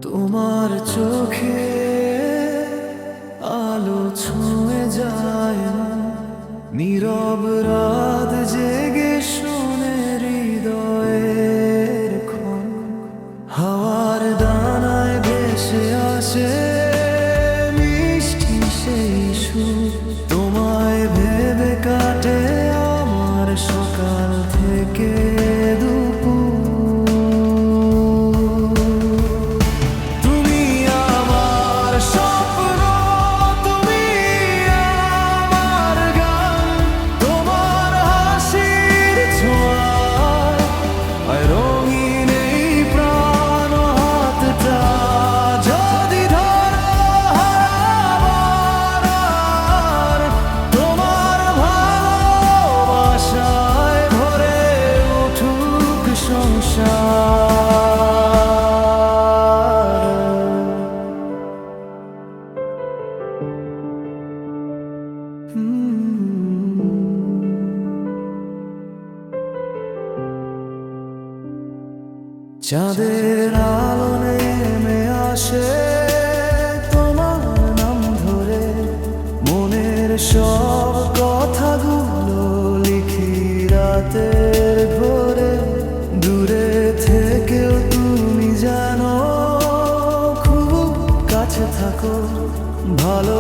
তোমার চোখে আলো ছুঁয়ে যায় না, নীরব রাত জেগে শোনে হৃদয়ের ক্ষণ। হাওয়ার দানায় ভেসে আসে মিষ্টি সেই সুর। তোমায় ভেবে কাটে আমার সকাল থেকে চাঁদের আলো নেমে আসে তোমার নাম ধরে, মনের সব কথাগুলো লিখি রাতের ভোরে। দূরে থেকেও তুমি জানো খুব কাছে থাকো, ভালো